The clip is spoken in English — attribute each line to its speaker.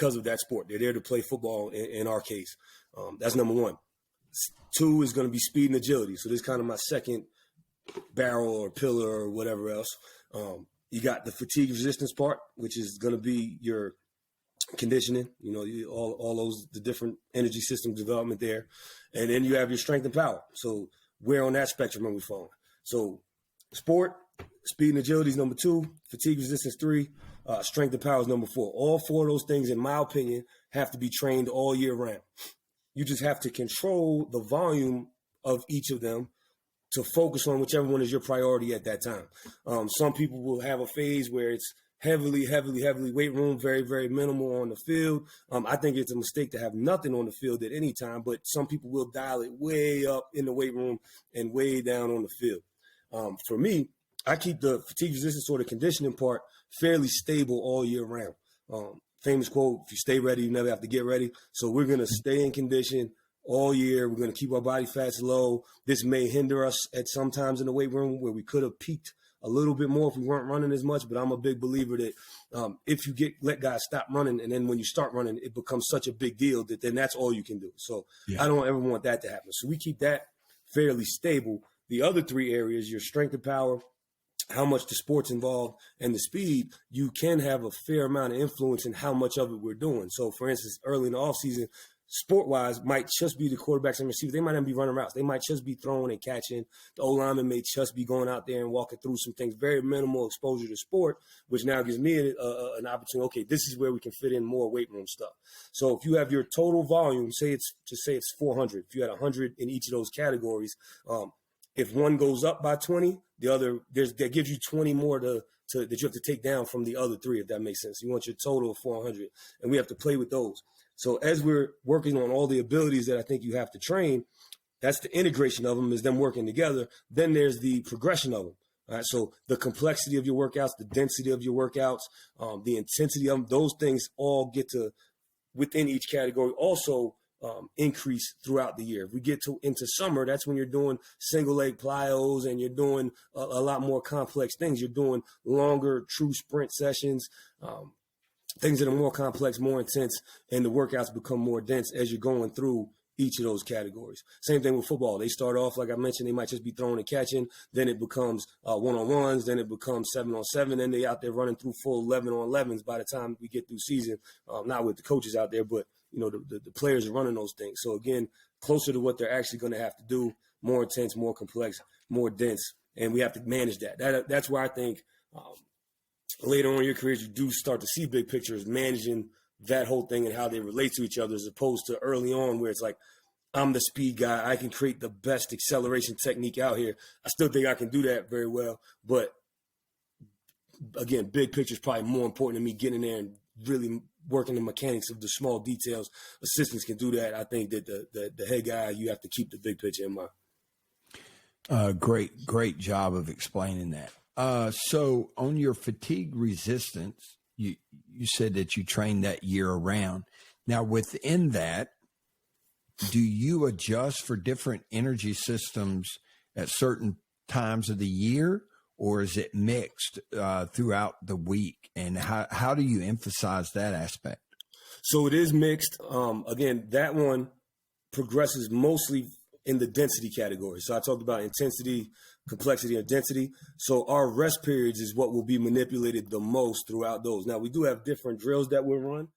Speaker 1: because of that sport. They're there to play football in our case. That's number one. 2 is going to be speed and agility. So this is kind of my second barrel or pillar or whatever else. You got the fatigue resistance part, which is going to be your conditioning, all those, the different energy system development there. And then you have your strength and power. So where on that spectrum are we falling? So sport, speed and agility is number 2, fatigue resistance 3, strength and power is number 4. All 4 of those things, in my opinion, have to be trained all year round. You just have to control the volume of each of them to focus on whichever one is your priority at that time. Some people will have a phase where it's heavily weight room, very, very minimal on the field. I think it's a mistake to have nothing on the field at any time, but some people will dial it way up in the weight room and way down on the field. For me, I keep the fatigue resistance or the conditioning part fairly stable all year round. Famous quote, if you stay ready, you never have to get ready. So we're going to stay in condition all year. We're going to keep our body fats low. This may hinder us at some times in the weight room where we could have peaked a little bit more if we weren't running as much. But I'm a big believer that if you let guys stop running, and then when you start running, it becomes such a big deal that then that's all you can do. So I don't ever want that to happen. So we keep that fairly stable. The other 3 areas, your strength and power, how much the sport's involved, and the speed, you can have a fair amount of influence in how much of it we're doing. So, for instance, early in the offseason, sport-wise, might just be the quarterbacks and receivers. They might not be running routes. They might just be throwing and catching. The O-lineman may just be going out there and walking through some things. Very minimal exposure to sport, which now gives me an opportunity. Okay, this is where we can fit in more weight room stuff. So if you have your total volume, say it's 400. If you had 100 in each of those categories, if one goes up by 20, the other that gives you 20 more that you have to take down from the other 3, if that makes sense. You want your total of 400, and we have to play with those. So as we're working on all the abilities that I think you have to train, that's the integration of them, is them working together. Then there's the progression of them. All right, so the complexity of your workouts, the density of your workouts, the intensity of them, those things all get to, within each category, also increase throughout the year. If we get into summer, that's when you're doing single leg plyos and you're doing a lot more complex things. You're doing longer true sprint sessions, things that are more complex, more intense, and the workouts become more dense as you're going through each of those categories. Same thing with football. They start off, like I mentioned, they might just be throwing and catching. Then it becomes one-on-ones. Then it becomes 7-on-7. Then they out there running through full 11-on-11s by the time we get through season. Not with the coaches out there, but the players are running those things. So again, closer to what they're actually going to have to do, more intense, more complex, more dense, and we have to manage that. That's where I think later on in your careers you do start to see big pictures, managing that whole thing and how they relate to each other, as opposed to early on where it's like, I'm the speed guy. I can create the best acceleration technique out here. I still think I can do that very well. But again, big picture is probably more important than me getting in there and really working the mechanics of the small details. Assistants can do that. I think that the head guy, you have to keep the big picture in mind.
Speaker 2: Great job of explaining that. So on your fatigue resistance, you said that you train that year round. Now within that, do you adjust for different energy systems at certain times of the year, or is it mixed throughout the week? And how do you emphasize that aspect?
Speaker 1: So it is mixed. Again, that one progresses mostly in the density category. So I talked about intensity, complexity, and density. So our rest periods is what will be manipulated the most throughout those. Now, we do have different drills that we'll run.